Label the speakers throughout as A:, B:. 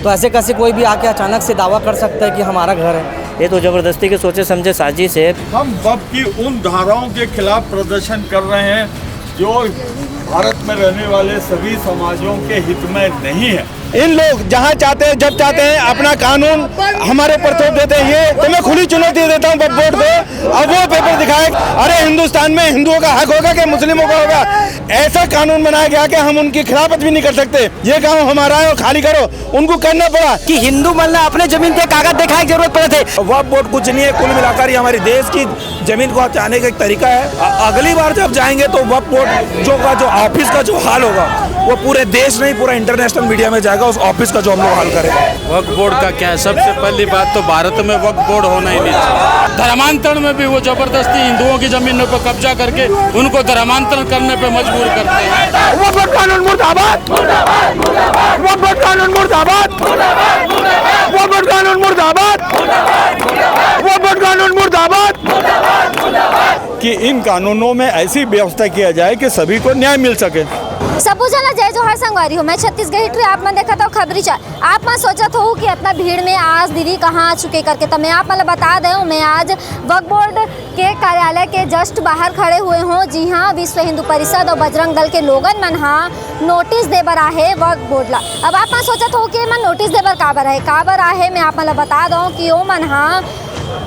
A: तो ऐसे कैसे कोई भी आके अचानक से दावा कर सकता है कि हमारा घर है। ये तो ज़बरदस्ती के सोचे समझे साजिश है।
B: हम वक्फ की उन धाराओं के खिलाफ प्रदर्शन कर रहे हैं जो भारत में रहने वाले सभी समाजों के हित में नहीं है।
C: इन लोग जहाँ चाहते हैं जब चाहते हैं अपना कानून हमारे ऊपर थोप देते हैं। ये तो मैं खुली चुनौती देता हूँ वक्फ बोर्ड को, अब वो पेपर दिखाए। अरे हिंदुस्तान में हिंदुओं का हक होगा कि मुस्लिमों का होगा? ऐसा कानून बनाया गया कि हम उनकी खिलाफत भी नहीं कर सकते। ये काम हमारा है और खाली करो, उनको करना पड़ा
A: कि हिंदू मतलब अपने जमीन के कागज दिखाने की जरूरत पड़े थे।
C: वक्फ बोर्ड कुछ नहीं है, कुल मिलाकर ये हमारे देश की जमीन को हथियाने का एक तरीका है। अगली बार जब जाएंगे तो वक्फ बोर्ड जो ऑफिस का जो हाल होगा वो पूरे देश नहीं पूरा इंटरनेशनल मीडिया में जाएगा, उस ऑफिस का जो हम लोग हाल करेंगे।
D: वक्फ बोर्ड का क्या है, सबसे पहली बात तो भारत में वक्फ बोर्ड होना ही नहीं चाहिए। धर्मांतरण में भी वो जबरदस्ती हिंदुओं की जमीनों पर कब्जा करके उनको धर्मांतरण करने पे मजबूर करते हैं।
C: वक्फ बोर्ड कानून मुर्दाबाद, वक्फ बोर्ड कानून मुर्दाबाद, वक्फ बोर्ड कानून मुर्दाबाद, वक्फ बोर्ड कानून मुर्दाबाद। कि इन कानूनों में ऐसी व्यवस्था किया जाए कि सभी को न्याय मिल सके।
E: सबूजना जय जोहर संगवारी हूँ मैं छत्तीसगढ़ हिस्ट्री आप मन देखा था खबरी चार। आप मन सोचत हो कि इतना भीड़ में आज दीदी कहाँ आ चुके करके, तो मैं आप मतलब बता दे हूँ मैं आज वक्फ बोर्ड के कार्यालय के जस्ट बाहर खड़े हुए हूँ। जी हाँ, विश्व हिंदू परिषद और बजरंग दल के लोगन मन हाँ नोटिस दे बर आहे वक्फ बोर्ड ला। अब आप मन सोचत हो कि मैं नोटिस दे बर काबर आहे मैं आप मतलब बता दूँ कि वो मन हाँ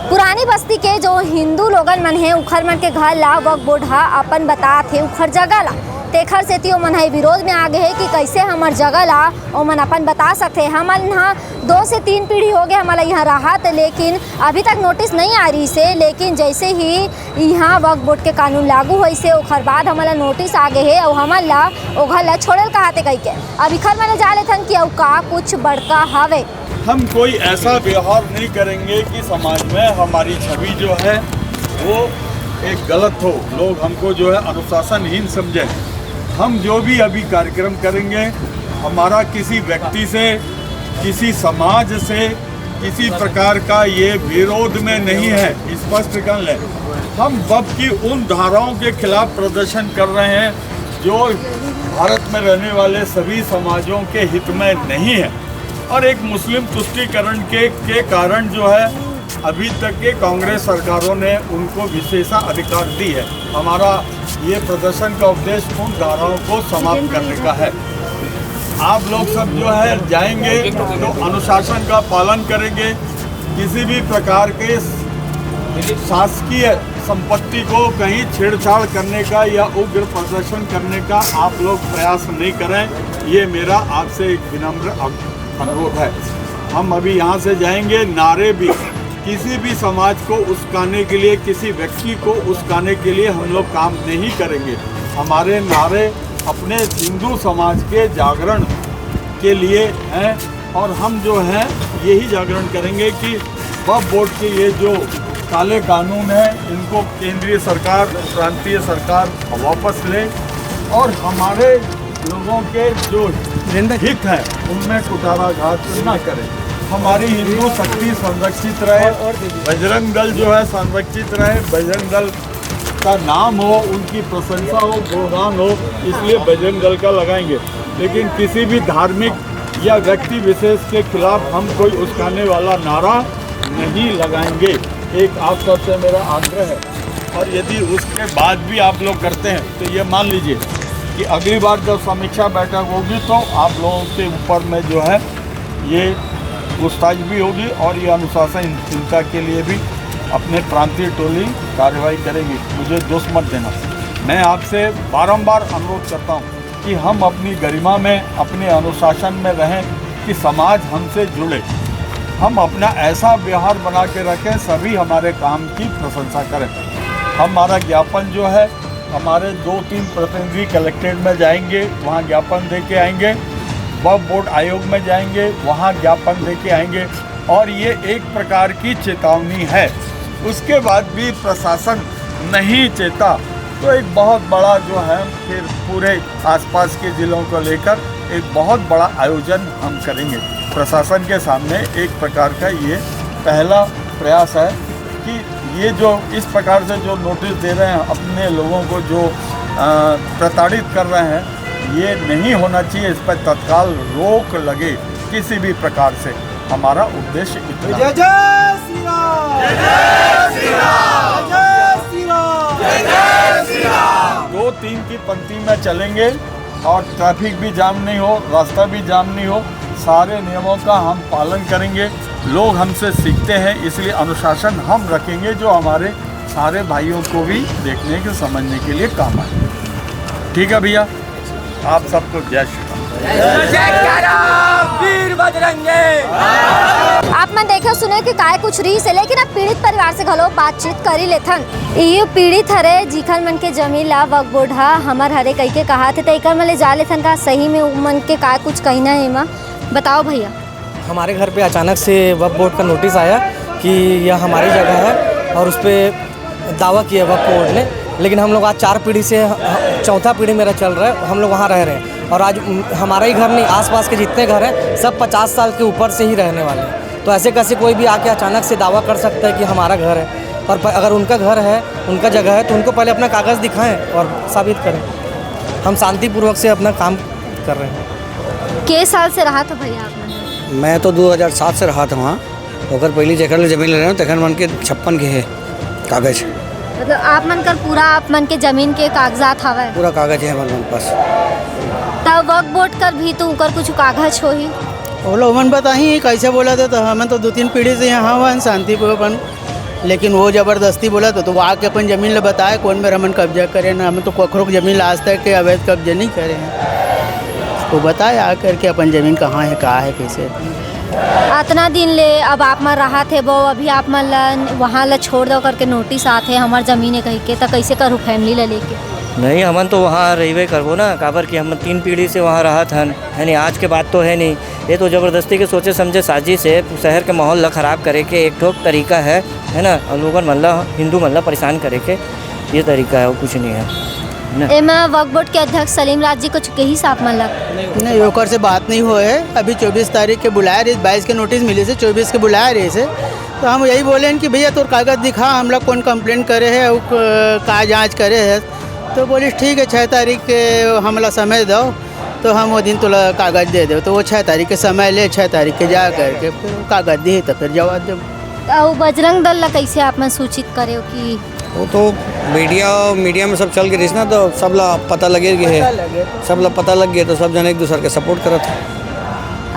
E: पुरानी बस्ती के जो हिंदू लोगन मन है उखर मन के घर ला वक्फ बोर्ड हा अपन बता थे उखर जगह ला तेखर सेती ओ मन विरोध में आ गए है कि कैसे हमार जगह ला ओ मन अपन बता सकते। हमन यहाँ 2 से 3 पीढ़ी हो गए हमारा यहाँ राहत, लेकिन अभी तक नोटिस नहीं आ रही से। लेकिन जैसे ही यहाँ वक्फ बोर्ड के कानून लागू हुई से ओखर बाद हमारा नोटिस आ गए है और हमन ला ओ घर ला छोड़ल कहते कह के अब इखर मैंने जा लेथन कि का कुछ बड़का हवे।
B: हम कोई ऐसा व्यवहार नहीं करेंगे कि समाज में हमारी छवि जो है वो एक गलत हो, लोग हमको जो है अनुशासनहीन समझें। हम जो भी अभी कार्यक्रम करेंगे हमारा किसी व्यक्ति से, किसी समाज से, किसी प्रकार का ये विरोध में नहीं है, स्पष्ट कर लें। हम वक्फ की उन धाराओं के खिलाफ प्रदर्शन कर रहे हैं जो भारत में रहने वाले सभी समाजों के हित में नहीं है। और एक मुस्लिम तुष्टीकरण के कारण जो है अभी तक के कांग्रेस सरकारों ने उनको विशेषाधिकार दी है। हमारा ये प्रदर्शन का उद्देश्य उन धाराओं को समाप्त करने का है। आप लोग सब जो है जाएंगे तो अनुशासन का पालन करेंगे। किसी भी प्रकार के शासकीय संपत्ति को कहीं छेड़छाड़ करने का या उग्र प्रदर्शन करने का आप लोग प्रयास नहीं करें, ये मेरा आपसे एक विनम्र अनुरोध है। हम अभी यहाँ से जाएंगे, नारे भी किसी भी समाज को उस्काने के लिए, किसी व्यक्ति को उस्काने के लिए हम लोग काम नहीं करेंगे। हमारे नारे अपने हिंदू समाज के जागरण के लिए हैं और हम जो हैं यही जागरण करेंगे कि वक्फ बोर्ड के ये जो काले कानून हैं इनको केंद्रीय सरकार, प्रांतीय सरकार वापस ले और हमारे लोगों के जो हित हैं उनमें कुटाराघात न करें। हमारी हिंदू शक्ति संरक्षित रहे, बजरंग दल जो है संरक्षित रहे, बजरंग दल का नाम हो, उनकी प्रशंसा हो, गुणगान हो, इसलिए बजरंग दल का लगाएंगे। लेकिन किसी भी धार्मिक या व्यक्ति विशेष के खिलाफ हम कोई उस्काने वाला नारा नहीं लगाएंगे। एक आप सबसे मेरा आग्रह है। और यदि उसके बाद भी आप लोग करते हैं तो ये मान लीजिए कि अगली बार जब समीक्षा बैठक होगी तो आप लोगों के ऊपर में जो है ये पूछताछ भी होगी और ये अनुशासनहीनता के लिए भी अपने प्रांतीय टोली कार्रवाई करेगी। मुझे दोष मत देना। मैं आपसे बारंबार अनुरोध करता हूँ कि हम अपनी गरिमा में, अपने अनुशासन में रहें कि समाज हमसे जुड़े। हम अपना ऐसा व्यवहार बना के रखें सभी हमारे काम की प्रशंसा करें। हमारा ज्ञापन जो है हमारे 2-3 प्रतिनिधि कलेक्ट्रेट में जाएंगे, वहाँ ज्ञापन दे के आएंगे। वक्फ बोर्ड आयोग में जाएंगे, वहाँ ज्ञापन दे के आएंगे। और ये एक प्रकार की चेतावनी है। उसके बाद भी प्रशासन नहीं चेता तो एक बहुत बड़ा जो है फिर पूरे आसपास के ज़िलों को लेकर एक बहुत बड़ा आयोजन हम करेंगे। प्रशासन के सामने एक प्रकार का ये पहला प्रयास है कि ये जो इस प्रकार से जो नोटिस दे रहे हैं, अपने लोगों को जो प्रताड़ित कर रहे हैं, ये नहीं होना चाहिए। इस पर तत्काल रोक लगे किसी भी प्रकार से। हमारा उद्देश्य इतना है। दो तीन की पंक्ति में चलेंगे और ट्रैफिक भी जाम नहीं हो, रास्ता भी जाम नहीं हो, सारे नियमों का हम पालन करेंगे। लोग हमसे सीखते हैं, इसलिए अनुशासन हम रखेंगे जो हमारे सारे भाइयों को भी देखने के समझने के लिए काम आए। ठीक है भैया, आप सबको जय श्री
E: आप मन देखे सुने कि काय कुछ रीस है, लेकिन अब पीड़ित परिवार से घलो बातचीत करी लेथन। ये पीड़ित हरे जीखन मन के जमीन ला वक्फ बोर्ड हा हमर हरे कह के कहा थे, तो एक मन ले जा लेथन का सही में मन के काय कुछ कहना है माँ, बताओ भैया।
A: हमारे घर पे अचानक से वक्फ बोर्ड का नोटिस आया कि यह हमारी जगह है और उस पर दावा किया वक्फ बोर्ड ने, लेकिन हम लोग आज 4 पीढ़ी से, चौथा पीढ़ी मेरा चल रहा है, हम लोग वहाँ रह रहे हैं। और आज हमारा ही घर नहीं, आसपास के जितने घर हैं सब 50 साल के ऊपर से ही रहने वाले हैं। तो ऐसे कैसे कोई भी आके अचानक से दावा कर सकता है कि हमारा घर है। और अगर उनका घर है, उनका जगह है, तो उनको पहले अपना कागज़ दिखाएं और साबित करें। हम शांतिपूर्वक से अपना काम कर रहे हैं।
E: के साल से रहा था भैया आपने?
F: मैं तो 2007 से रहा था वहाँ, होकर पहली जगह जमीन ले रहे हूँ, तखन मन के 56 के है कागज।
E: मतलब आप मन कर पूरा आप मन के जमीन के कागजात हवे?
F: पूरा कागज है हमारे मन पास।
E: तब वक्फ बोर्ड कर भी तो उनकर कुछ कागज हो ही?
G: वो लोग मन बताही कैसे बोला था, तो हमें तो 2-3 पीढ़ी से यहाँ हुआ शांतिपूर्वक, लेकिन वो ज़बरदस्ती बोला तो वो आके अपन ज़मीन ले बताए कौन मेरा मन कब्जा करे ना, हमें तो कखरों की ज़मीन आज तक के अवैध कब्जे नहीं करे हैं। वो बताए आकर के अपन ज़मीन कहाँ है, कहाँ है, कैसे।
E: इतना दिन ले अब आप मन रहा थे वो, अभी आप मन वहाँ ला छोड़ दो करके नोटिस आते हमार ज़मीन है कह के, तो कैसे करूँ फैमिली ला लेके?
A: नहीं, हमन तो वहाँ रहीबे करबो ना, काबर कि हम 3 पीढ़ी से वहाँ रहा था, है नहीं। आज के बात तो है नहीं, ये तो ज़बरदस्ती के सोचे समझे साजिश से शहर के माहौल ला ख़राब करे के एक ठोक तरीका है ना। और लोगन मन ला, हिंदू मन ला परेशान करे के ये तरीका है, वो कुछ नहीं है ना।
E: एमा वक्फ बोर्ड के अध्यक्ष सलीम राज जी कुछ कही साफ मन लग
G: नहीं, ओकर से बात नहीं हुए है। अभी 24 तारीख के बुलाया रही, 22 के नोटिस मिले से 24 के बुलाया रही से, तो हम यही बोले कि भैया तोर कागज दिखा, हम लोग कौन कंप्लेंट करे है, का जाँच करे है। तो बोलिस ठीक है 6 तारीख के हमला समय दो, तो हम वो दिन तुला कागज दे दो। तो वो 6 तारीख के समय ले, 6 तारीख के जा करके फिर कागज दी तो फिर जवाब दे।
E: और बजरंग दल ला कैसे आप मन सूचित करे कि?
F: वो तो मीडिया में सब चल के रही ना, तो सब ला पता लगे है, सब ला पता लग गया, तो सब जने एक दूसरे के सपोर्ट करत है।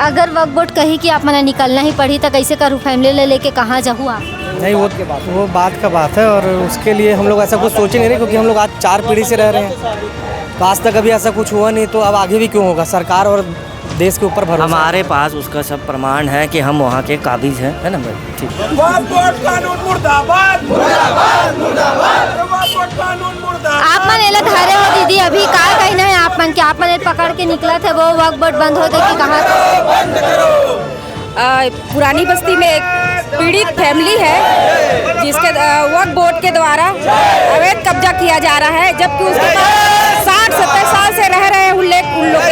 E: अगर वक्फ बोर्ड कही कि आप मन निकलना ही पड़ी तो कैसे करूँ, फैमिली ले लेके कहाँ जाऊँ आप?
A: नहीं, वो बात का बात है, और उसके लिए हम लोग ऐसा कुछ सोचे नहीं रहे, क्योंकि हम लोग आज 4 पीढ़ी से रह रहे हैं, तो आज तक अभी ऐसा कुछ हुआ नहीं, तो अब आगे भी क्यों होगा। सरकार और देश के ऊपर भरोसा, हमारे पास उसका सब प्रमाण है कि हम वहाँ के काबिज हैं, है ना भाई। ठीक।
E: आप मन एला धारे हो दीदी, अभी का कहना है आप मन के? आप मन पकड़ के निकला थे, वो वक्फ बोर्ड बंद हो गई कि कहाँ?
H: पुरानी बस्ती में एक पीड़ित फैमिली है जिसके वक्फ बोर्ड के द्वारा अवैध कब्जा किया जा रहा है, जबकि उसके पास 60-70 साल से रह रहे हैं, उन लोग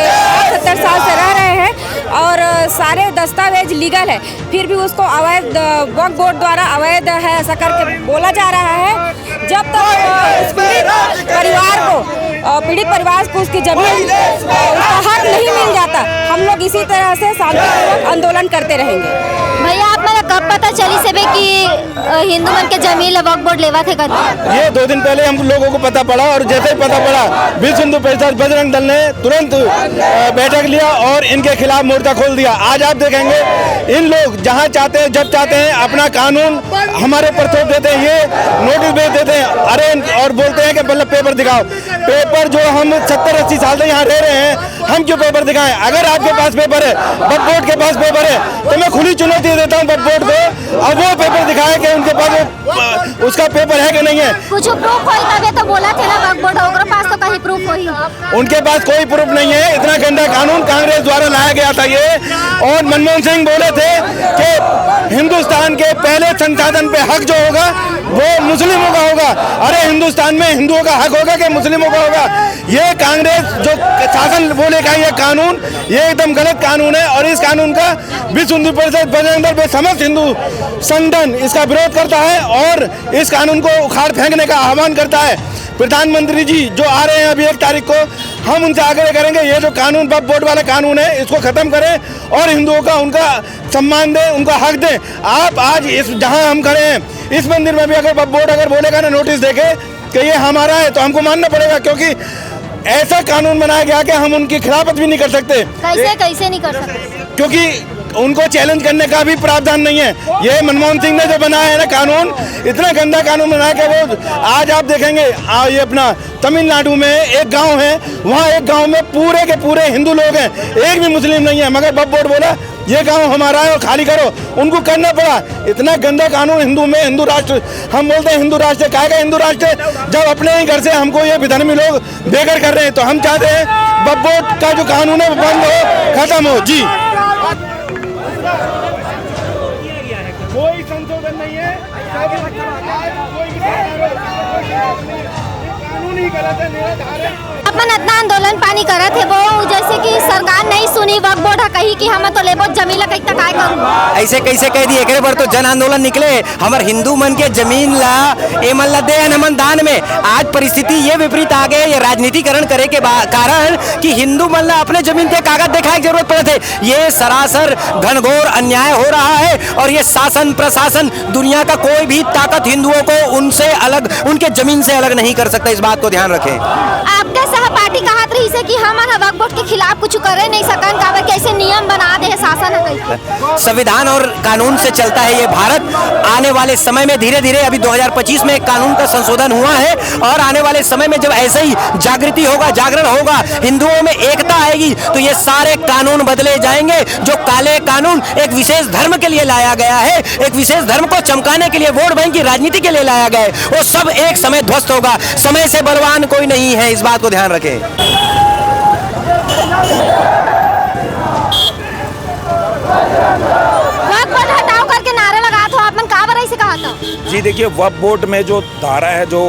H: 70 साल से रह रहे हैं और सारे दस्तावेज लीगल है, फिर भी उसको अवैध वक्फ बोर्ड द्वारा अवैध है ऐसा करके बोला जा रहा है। जब तक पीड़ित परिवार को उसकी जमीन उसका हक नहीं मिल जाता, हम लोग इसी तरह से शांतिपूर्वक आंदोलन करते रहेंगे।
E: भैया आप मला कब पता चली से कि हिंदू मन के जमीन ला वक्फ बोर्ड लेवा थे कर?
C: ये 2 दिन पहले हम लोगों को पता पड़ा, और जैसे ही पता पड़ा विश्व हिंदू परिषद बजरंग दल ने तुरंत बैठक लिया और इनके खिलाफ मोर्चा खोल दिया। आज आप देखेंगे इन लोग जहाँ चाहते हैं, जब चाहते हैं, अपना कानून हमारे ऊपर थोप देते हैं, ये नोटिस भेज देते हैं, अरे और बोलते हैं कि मतलब पेपर दिखाओ। पेपर जो हम 70-80 साल से यहाँ रह रहे हैं, हम क्यों पेपर दिखाएं? अगर आपके पास पेपर है, वक्फ बोर्ड के पास पेपर है, तो मैं खुली चुनौती देता हूँ वक्फ बोर्ड को, अब वो पेपर दिखाए कि उनके पास उसका पेपर है कि नहीं है।
E: कुछ प्रूफ होई तबे तो बोला थे ना वक्फ बोर्ड, ओकरा पास तो कहीं प्रूफ होई?
C: उनके पास कोई प्रूफ नहीं है। इतना गंदा कानून कांग्रेस द्वारा लाया गया था ये, और मनमोहन सिंह बोले थे कि हिंदुस्तान के पहले संसाधन पे हक जो होगा वो मुस्लिमों का होगा। अरे हिंदुस्तान में हिंदुओं का हक होगा कि मुस्लिमों का होगा? ये कांग्रेस जो शासन बोले का ये कानून, ये एकदम गलत कानून है, और इस कानून का विश्व हिंदू परिषद बजरंग दल पे समस्त हिंदू संगठन इसका विरोध करता है और इस कानून को उखाड़ फेंकने का आह्वान करता है। प्रधानमंत्री जी जो आ रहे हैं अभी 1 तारीख को, हम उनसे आग्रह करेंगे ये जो कानून वक्फ बोर्ड वाला कानून है इसको ख़त्म करें और हिंदुओं का उनका सम्मान दें, उनका हक दें। आप आज इस जहां हम खड़े हैं इस मंदिर में भी अगर वक्फ बोर्ड अगर बोलेगा ना, नोटिस देके कि ये हमारा है, तो हमको मानना पड़ेगा, क्योंकि ऐसा कानून बनाया गया कि हम उनकी खिलाफत भी नहीं कर सकते।
E: कैसे नहीं कर सकते?
C: क्योंकि उनको चैलेंज करने का भी प्रावधान नहीं है। ये मनमोहन सिंह ने जो बनाया है ना कानून, इतना गंदा कानून बनाया कि वो आज आप देखेंगे ये अपना तमिलनाडु में एक गांव है, वहाँ एक गांव में पूरे के पूरे हिंदू लोग हैं, एक भी मुस्लिम नहीं है, मगर वक्फ बोर्ड बोला ये गांव हमारा है और खाली करो, उनको करना पड़ा। इतना गंदा कानून हिंदू में, हिंदू राष्ट्र हम बोलते हैं, हिंदू राष्ट्र काहेगा हिंदू राष्ट्र, जब अपने ही घर से हमको ये विधर्मी लोग बेघर कर रहे हैं। तो हम चाहते हैं वक्फ बोर्ड का जो कानून है वो बंद हो, खत्म हो। जी कोई संशोधन नहीं है, कानून ही गलत है, निराधार है।
E: अपन इतना आंदोलन पानी करत है वो, जैसे कि सरकार नहीं सुनी, वक्फ बोर्ड कही कि हम तो लेबो जमीन ला, कहीं काय करूं?
I: ऐसे कैसे कह दिए, एकरे पर तो जन आंदोलन निकले, हमार हिंदू मन के जमीन ला एमन ला दे नमन दान में। आज परिस्थिति ये विपरीत आ गए, ये राजनीतिकरण करे के कारण कि हिंदू मन ला अपने जमीन के कागज दिखाए की जरूरत पड़े थे। ये सरासर घनघोर अन्याय हो रहा है और ये शासन प्रशासन दुनिया का कोई भी ताकत हिंदुओं को उनसे अलग, उनके जमीन से अलग नहीं कर सकता। इस बात को ध्यान रखें।
E: आपके सहपाठी कहत रही से कि हम वक्फ बोर्ड के खिलाफ कुछ करे नहीं सकन, काबर कैसे नियम बना दे शासन है।
I: संविधान और कानून से चलता है ये भारत। आने वाले समय में धीरे धीरे, अभी 2025 में कानून का संशोधन हुआ है और आने वाले समय में जब ऐसे ही जागृति होगा, जागरण होगा, हिंदुओं में एकता आएगी, तो ये सारे कानून बदले जाएंगे। जो काले कानून एक विशेष धर्म के लिए लाया गया है, एक विशेष धर्म को चमकाने के लिए, वोट बैंक की राजनीति के लिए लाया गया है, वो सब एक समय ध्वस्त होगा। समय से बलवान कोई नहीं है, इस बात को ध्यान रखें।
E: वक्फ बोर्ड हटाओ करके नारा लगा था, आपने का बराई से कहा था?
J: जी देखिए, वक्फ बोर्ड में जो धारा है, जो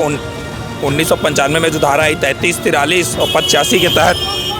J: 1995 में जो धारा आई 33, 43 और 85 के तहत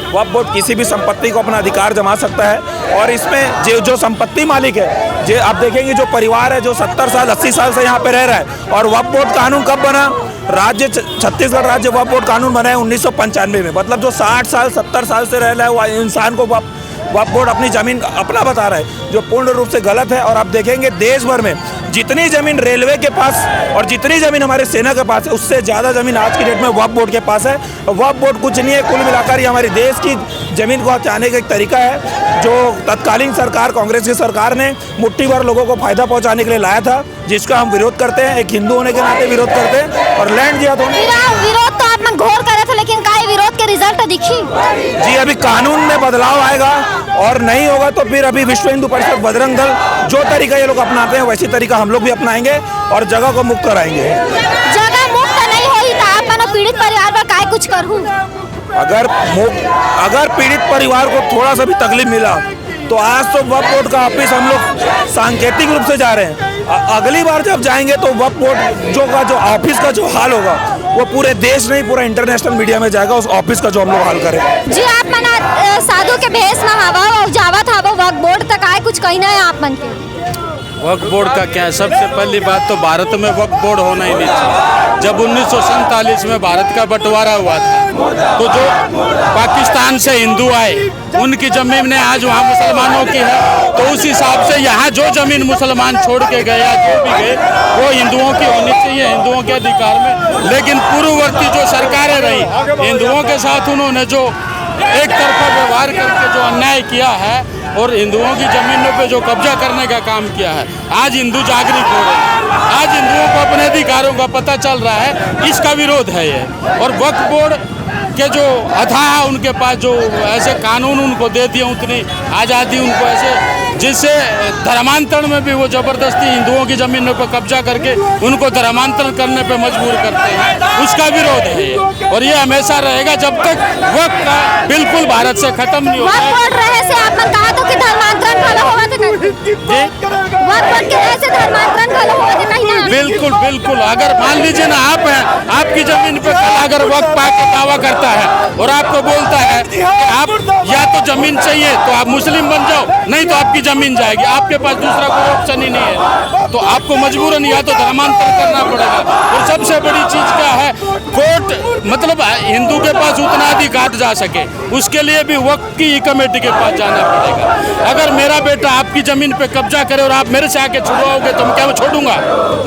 J: वक्फ बोर्ड किसी भी संपत्ति को अपना अधिकार जमा सकता है। और इसमें जो संपत्ति मालिक है, जो आप देखेंगे जो परिवार है जो 70 साल 80 साल से यहाँ पे रह रहा है। और वक्फ बोर्ड कानून कब बना? राज्य छत्तीसगढ़ राज्य वक्फ बोर्ड कानून बना है 1995 में। मतलब जो 60 साल 70 साल से रह रहा है वो इंसान को वक्फ बोर्ड अपनी ज़मीन अपना बता रहा है, जो पूर्ण रूप से गलत है। और आप देखेंगे देश भर में जितनी ज़मीन रेलवे के पास और जितनी ज़मीन हमारे सेना के पास है, उससे ज़्यादा ज़मीन आज की डेट में वक्फ बोर्ड के पास है। वक्फ बोर्ड कुछ नहीं है, कुल मिलाकर ये हमारे देश की ज़मीन को हथियाने का एक तरीका है, जो तत्कालीन सरकार, कांग्रेस की सरकार ने मुट्ठी भर लोगों को फायदा पहुँचाने के लिए लाया था, जिसका हम विरोध करते हैं। एक हिंदू होने के नाते विरोध करते हैं। और लैंड जिहाद होने
E: विरोध तो आप घोर करे थे, लेकिन का विरोध के रिजल्ट दिखी?
J: जी अभी कानून में बदलाव आएगा और नहीं होगा तो फिर अभी विश्व हिंदू परिषद, बजरंग दल, जो तरीका ये लोग अपनाते हैं वैसी तरीका हम लोग भी अपनाएंगे और जगह को मुक्त कराएंगे।
E: जगह मुक्त नहीं हुई तो आप पीड़ित परिवार पर काय कुछ करूँ?
J: अगर पीड़ित परिवार को थोड़ा सा भी तकलीफ मिला तो आज तो वक्फ बोर्ड का ऑफिस हम लोग सांकेतिक रूप से जा रहे हैं। अगली बार जब जाएंगे तो वक्फ बोर्ड जो ऑफिस का जो हाल होगा वो पूरे देश नहीं, पूरा इंटरनेशनल मीडिया में जाएगा, उस ऑफिस का जो हम लोग हाल करें।
E: जी आप मना साधु के भेष में हवा और जावा था वो वक्फ बोर्ड तक आए, कुछ कहना है आप मन के?
D: वक्फ बोर्ड का क्या है? सबसे पहली बात तो भारत में वक्फ बोर्ड होना ही नहीं चाहिए। जब 1947 में भारत का बंटवारा हुआ था तो जो पाकिस्तान से हिंदू आए उनकी जमीनें आज वहाँ मुसलमानों की है, तो उस हिसाब से यहाँ जो जमीन मुसलमान छोड़ के गए या जो भी गए वो हिंदुओं की होनी चाहिए, हिंदुओं के अधिकार में। लेकिन पूर्ववर्ती जो सरकारें रही, हिंदुओं के साथ उन्होंने जो एक तरफा व्यवहार करके जो अन्याय किया है और हिंदुओं की जमीनों पे जो कब्जा करने का काम किया है, आज हिंदू जागरूक हो रहे हैं, आज हिंदुओं को अपने अधिकारों का पता चल रहा है, इसका विरोध है ये। और वक्फ बोर्ड के जो अथाह उनके पास जो ऐसे कानून उनको दे दिए, उतनी आज़ादी उनको ऐसे, जिससे धर्मांतरण में भी वो ज़बरदस्ती हिंदुओं की ज़मीनों पर कब्जा करके उनको धर्मांतरण करने पे मजबूर करते हैं, उसका विरोध है ये। और ये हमेशा रहेगा जब तक वक्फ का बिल्कुल भारत से खत्म नहीं होगा।
E: वक्फ बोर्ड रहे से आपने कहा तो कि धर्मांतरण भला होगा कि नहीं? वक्फ बोर्ड के रहे से धर्मांतरण भला होगा कि नहीं?
D: बिल्कुल बिल्कुल। अगर मान लीजिए ना आप हैं, आपकी जमीन पे कल अगर वक्त पाके दावा करता है और आपको बोलता है कि आप या तो जमीन चाहिए तो आप मुस्लिम बन जाओ, नहीं तो आपकी जमीन जाएगी, आपके पास दूसरा कोई ऑप्शन ही नहीं है, तो आपको मजबूरन या तो धर्मांतर करना पड़ेगा। और सबसे बड़ी चीज क्या है, कोर्ट मतलब हिंदू के पास उतना अधिकार जा सके उसके लिए भी वक्त की कमेटी के पास जाना पड़ेगा। अगर मेरा बेटा आपकी जमीन पे कब्जा करे और आप मेरे से आके छुड़वाओगे तो क्या मैं छोड़ूंगा?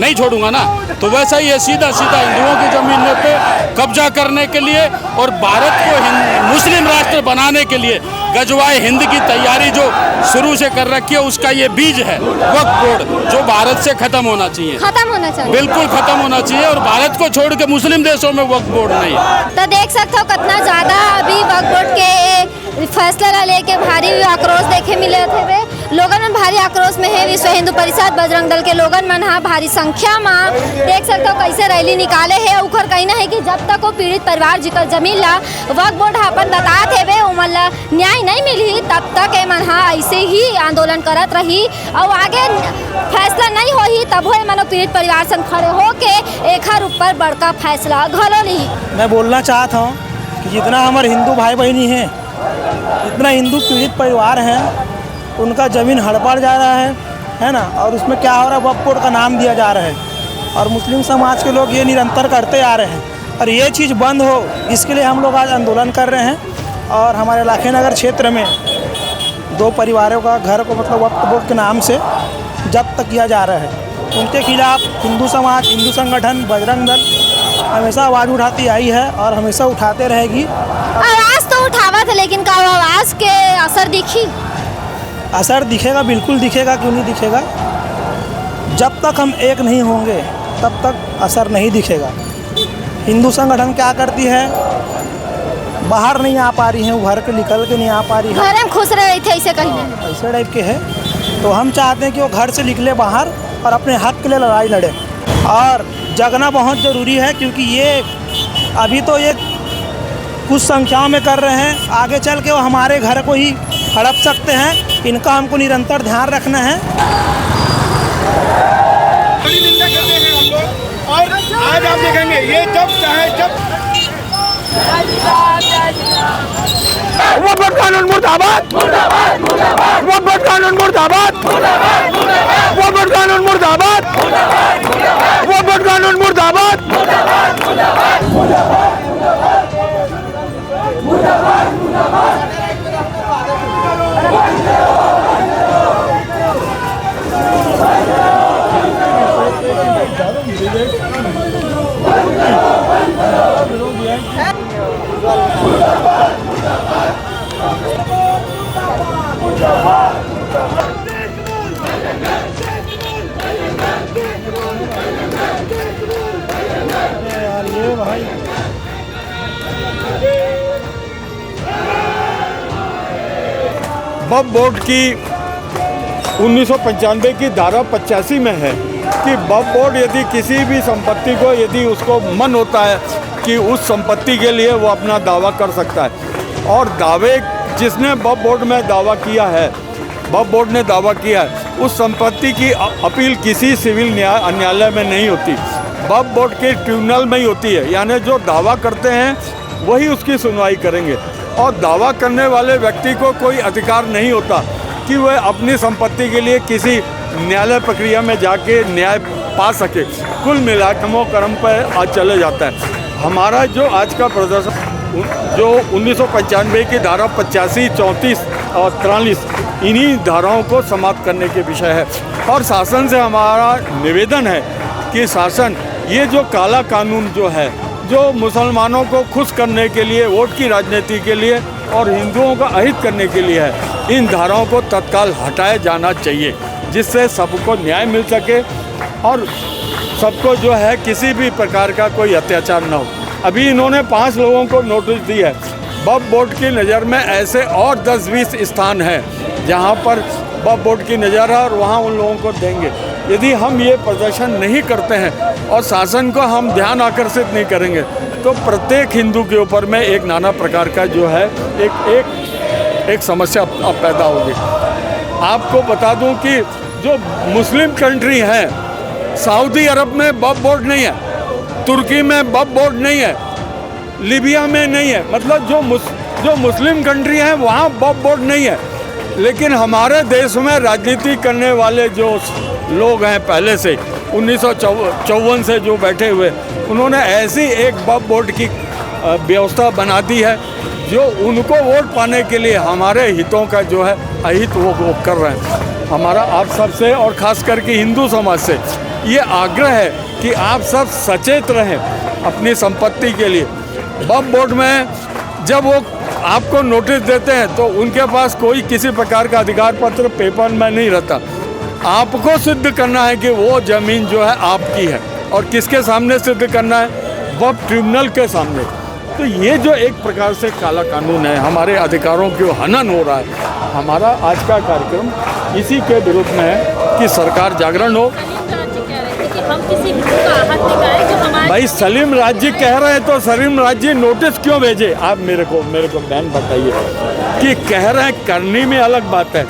D: नहीं छोड़ूंगा ना। तो वैसा ही है, सीधा सीधा हिंदुओं की जमीन पे कब्जा करने के लिए और भारत को मुस्लिम राष्ट्र बनाने के लिए गजवाए हिंद की तैयारी जो शुरू से कर रखी है, उसका ये बीज है वक्फ बोर्ड, जो भारत से खत्म होना चाहिए।
E: खत्म होना चाहिए,
D: बिल्कुल खत्म होना चाहिए। और भारत को छोड़ के मुस्लिम देशों में वक्फ बोर्ड नहीं है।
E: तो देख सकते हो कितना ज्यादा अभी वक्फ बोर्ड के फैसला ला लेके भारी आक्रोश देखे मिले थे। लोगन में भारी आक्रोश में है विश्व हिंदू परिषद बजरंग दल के लोगन मन हा भारी संख्या में देख सकते हो कैसे रैली निकाले है। उखर कहना है कि जब तक वो पीड़ित परिवार जिकर जमीन ला वक्फ बोर्ड अपन बतात है उमन ला न्याय नहीं मिली तब तक ए मन हा ऐसे ही आंदोलन करत रही और आगे फैसला नहीं हो ही तब हो मन पीड़ित परिवार संग खड़े होके एकर ऊपर बड़का फैसला घलो ली।
K: मैं बोलना चाहता हूँ कि जितना हमारे हिंदू भाई बहनी हैं, जितना हिंदू पीड़ित परिवार हैं, उनका ज़मीन हड़पड़ जा रहा है ना। और उसमें क्या हो रहा है, वक्फ बोर्ड का नाम दिया जा रहा है और मुस्लिम समाज के लोग ये निरंतर करते आ रहे हैं और ये चीज़ बंद हो इसके लिए हम लोग आज आंदोलन कर रहे हैं। और हमारे लाखे नगर क्षेत्र में 2 परिवारों का घर को मतलब वक्फ बोर्ड के नाम से जब्त किया जा रहा है। उनके खिलाफ हिंदू समाज, हिंदू संगठन बजरंग दल हमेशा आवाज़ उठाती आई है और हमेशा उठाते रहेगी।
E: आवाज़ तो उठावा था लेकिन का आवाज़ के असर दिखी?
K: असर दिखेगा, बिल्कुल दिखेगा, क्यों नहीं दिखेगा। जब तक हम एक नहीं होंगे तब तक असर नहीं दिखेगा। हिंदू संगठन क्या करती है, बाहर नहीं आ पा रही हैं, उभर के निकल के नहीं आ पा रही है,
E: घर में खुश रहे थे ऐसे कहीं
K: ऐसे टाइप के है। तो हम चाहते हैं कि वो घर से निकले बाहर और अपने हक के लिए लड़ाई लड़े। और जगना बहुत ज़रूरी है क्योंकि ये अभी तो ये कुछ संख्याओं में कर रहे हैं, आगे चल के वो हमारे घर को ही हड़प सकते हैं। इनका हमको निरंतर ध्यान रखना है।
C: बड़ी निंदा करते हैं हम लोग और आज आप देखेंगे ये जब चाहे जब वक्फ बोर्ड कानून मुर्दाबाद, वक्फ बोर्ड कानून मुर्दाबाद, वक्फ बोर्ड कानून मुर्दाबाद, वक्फ बोर्ड कानून मुर्दाबाद।
B: वक्फ बोर्ड की 1995 की धारा 85 में है कि वक्फ बोर्ड यदि किसी भी संपत्ति को यदि उसको मन होता है कि उस संपत्ति के लिए वो अपना दावा कर सकता है। और दावे जिसने वक्फ बोर्ड में दावा किया है, वक्फ बोर्ड ने दावा किया है, उस संपत्ति की अपील किसी सिविल न्यायालय में नहीं होती, वक्फ बोर्ड के ट्रिब्यूनल में ही होती है। यानी जो दावा करते हैं वही उसकी सुनवाई करेंगे। और दावा करने वाले व्यक्ति को कोई अधिकार नहीं होता कि वह अपनी संपत्ति के लिए किसी न्यायालय प्रक्रिया में जाके न्याय पा सके। कुल मिला कर्म पर आज चले जाता है। हमारा जो आज का प्रदर्शन जो 1995 की धारा 85, 34 और 43 इन्हीं धाराओं को समाप्त करने के विषय है। और शासन से हमारा निवेदन है कि शासन ये जो काला कानून जो है, जो मुसलमानों को खुश करने के लिए, वोट की राजनीति के लिए और हिंदुओं का अहित करने के लिए है, इन धाराओं को तत्काल हटाया जाना चाहिए जिससे सबको न्याय मिल सके और सबको जो है किसी भी प्रकार का कोई अत्याचार न हो। अभी इन्होंने 5 लोगों को नोटिस दी है। वक्फ बोर्ड की नज़र में ऐसे और 10-20 स्थान हैं जहां पर वक्फ बोर्ड की नज़र है और वहां उन लोगों को देंगे। यदि हम ये प्रदर्शन नहीं करते हैं और शासन को हम ध्यान आकर्षित नहीं करेंगे तो प्रत्येक हिंदू के ऊपर में एक नाना प्रकार का जो है एक समस्या अब पैदा होगी। आपको बता दूं कि जो मुस्लिम कंट्री हैं
D: सऊदी अरब में वक्फ बोर्ड नहीं है, तुर्की में वक्फ बोर्ड नहीं है, लीबिया में नहीं है, मतलब जो मुस्लिम कंट्री हैं वहाँ वक्फ बोर्ड नहीं है। लेकिन हमारे देश में राजनीति करने वाले जो लोग हैं पहले से 1954 से जो बैठे हुए, उन्होंने ऐसी एक वक्फ बोर्ड की व्यवस्था बना दी है जो उनको वोट पाने के लिए हमारे हितों का जो है अहित वो कर रहे हैं। हमारा आप सबसे और ख़ास करके हिंदू समाज से ये आग्रह है कि आप सब सचेत रहें अपनी संपत्ति के लिए। वक्फ बोर्ड में जब वो आपको नोटिस देते हैं तो उनके पास कोई किसी प्रकार का अधिकार पत्र पेपर में नहीं रहता। आपको सिद्ध करना है कि वो ज़मीन जो है आपकी है, और किसके सामने सिद्ध करना है? वक्फ ट्रिब्यूनल के सामने। तो ये जो एक प्रकार से काला कानून है, हमारे अधिकारों के हनन हो रहा है। हमारा आज का कार्यक्रम इसी के विरुद्ध में है कि सरकार जागरण हो।
L: हम किसी भी का आहत नहीं करें जो हमारे
D: भाई सलीम राज्य कह रहे हैं तो सलीम राज्य नोटिस क्यों भेजे? आप मेरे को बहन बताइए कि कह रहे हैं, करनी में अलग बात है।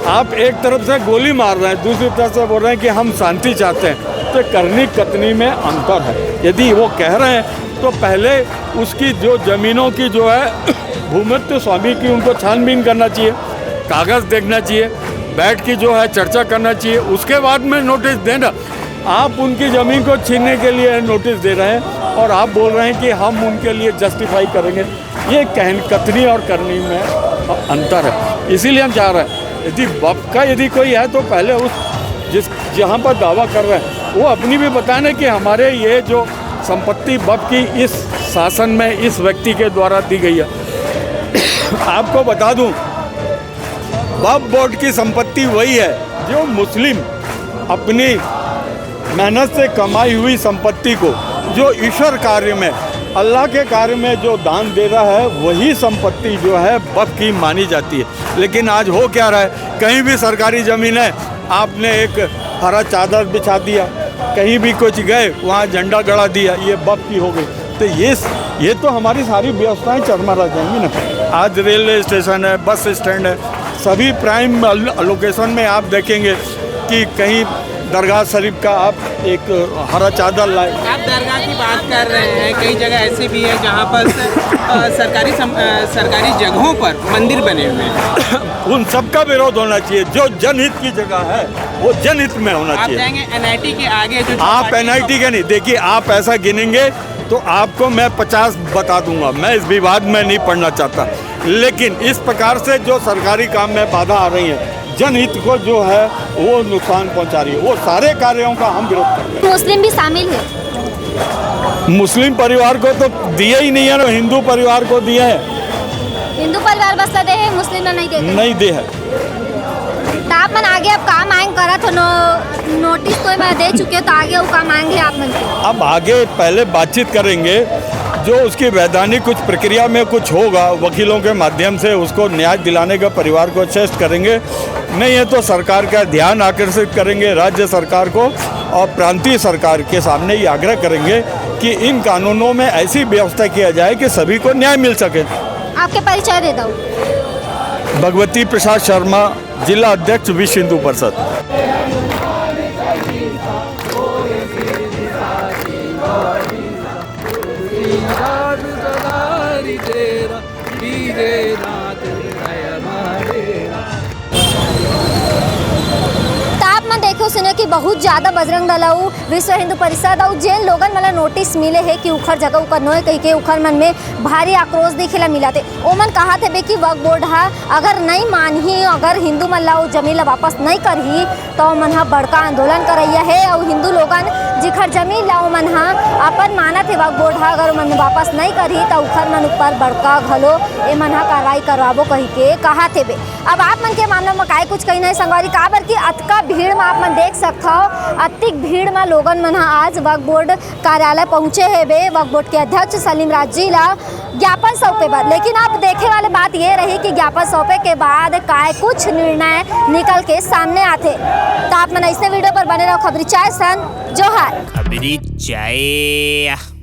D: आप एक तरफ से गोली मार रहे हैं, दूसरी तरफ से बोल रहे हैं कि हम शांति चाहते हैं, तो करनी कतनी में अंतर है। यदि वो कह रहे हैं तो पहले उसकी जो ज़मीनों की जो है भूमध्य स्वामी की उनको छानबीन करना चाहिए, कागज़ देखना चाहिए, बैठ की जो है चर्चा करना चाहिए, उसके बाद में नोटिस देना। आप उनकी ज़मीन को छीनने के लिए नोटिस दे रहे हैं और आप बोल रहे हैं कि हम उनके लिए जस्टिफाई करेंगे। ये कथनी और करनी में अंतर है। इसीलिए हम चाह रहे हैं यदि वक्फ का यदि कोई है तो पहले उस जहाँ पर दावा कर रहे हैं वो अपनी भी बताने कि हमारे ये जो संपत्ति वक्फ की इस शासन में इस व्यक्ति के द्वारा दी गई है। आपको बता दूं, वक्फ बोर्ड की संपत्ति वही है जो मुस्लिम अपनी मेहनत से कमाई हुई संपत्ति को जो ईश्वर कार्य में, अल्लाह के कार्य में जो दान दे रहा है, वही संपत्ति जो है वक्फ की मानी जाती है। लेकिन आज हो क्या रहा है, कहीं भी सरकारी ज़मीन है, आपने एक हरा चादर बिछा दिया, कहीं भी कुछ गए वहाँ झंडा गड़ा दिया, ये वक्फ की हो गई। तो ये तो हमारी सारी व्यवस्थाएं चरमरा जाएंगी ना। आज रेलवे स्टेशन है, बस स्टैंड है, सभी प्राइम लोकेशन में आप देखेंगे कि कहीं दरगाह शरीफ का आप एक हरा चादर लाए।
M: आप दरगाह की बात कर रहे हैं, कई जगह ऐसे भी है जहाँ पर सरकारी जगहों पर मंदिर बने हुए हैं।
D: उन सब का विरोध होना चाहिए। जो जनहित की जगह है वो जनहित में होना चाहिए।
M: आप जाएंगे NIT के आगे जो
D: आप NIT के नहीं, देखिए आप ऐसा गिनेंगे तो आपको मैं 50 बता दूंगा। मैं इस विवाद में नहीं पढ़ना चाहता, लेकिन इस प्रकार से जो सरकारी काम में बाधा आ रही है, जनहित को जो है वो नुकसान पहुंचा रही है, वो सारे कार्यों का हम विरोध करते हैं।
E: मुस्लिम भी शामिल है।
D: मुस्लिम परिवार को तो दिया ही नहीं है ना, हिंदू परिवार को दिया है।
E: हिंदू परिवार बस दे है, मुस्लिम नहीं देते।
D: नहीं दे है।
E: तो आप मन आगे अब काम मांग करा तो नोटिस तो मैं दे चुके हो, तो आगे वो काम मांगे आप मन?
D: अब आगे पहले बातचीत करेंगे, जो उसकी वैधानिक कुछ प्रक्रिया में कुछ होगा वकीलों के माध्यम से उसको न्याय दिलाने का परिवार को चेस्ट करेंगे। नहीं है तो सरकार का ध्यान आकर्षित करेंगे, राज्य सरकार को और प्रांतीय सरकार के सामने ये आग्रह करेंगे कि इन कानूनों में ऐसी व्यवस्था किया जाए कि सभी को न्याय मिल सके।
E: आपके परिचय दे दो।
D: भगवती प्रसाद शर्मा, जिला अध्यक्ष विश्व हिंदू परिषद।
E: देखो सुने कि बहुत ज़्यादा बजरंग दल और विश्व हिंदू परिषद और जैन लोगन मतलब नोटिस मिले है कि उखर जगह उकर नोए कही के उखर मन में भारी आक्रोश दिखेला मिला थे। ओमन कहा थे कि वक्फ बोर्ड हा अगर नहीं मानही, अगर हिंदू मन ला जमीन ला वापस नहीं करही तो मन हा बड़का आंदोलन करैया है। और हिंदू लोगन जिखर जमीन ला मन हा अपन माना थे वक्फ बोर्ड हा अगर मन वापस नहीं करही तो उखर मन ऊपर बड़का घलो ए मन हा कार्रवाई करवाबो कही के कहा थे। अब आप मन के मामला में काय कुछ कही नहीं संगवारी काबर की अतका भीड़ में आप मन देख सकते हो, अतिक भीड़ में लोगन मन आज वक्फ बोर्ड कार्यालय पहुँचे है बे। वक्फ बोर्ड के अध्यक्ष सलीम राज्य ला ज्ञापन सौंपे पर, लेकिन आप देखे वाले बात ये रही कि ज्ञापन सौंपे के बाद काय कुछ निर्णय निकल के सामने आते। तो आप मन ऐसे वीडियो पर बने रहो। खबरी चाय सन जोहार।
I: खबरी चाय।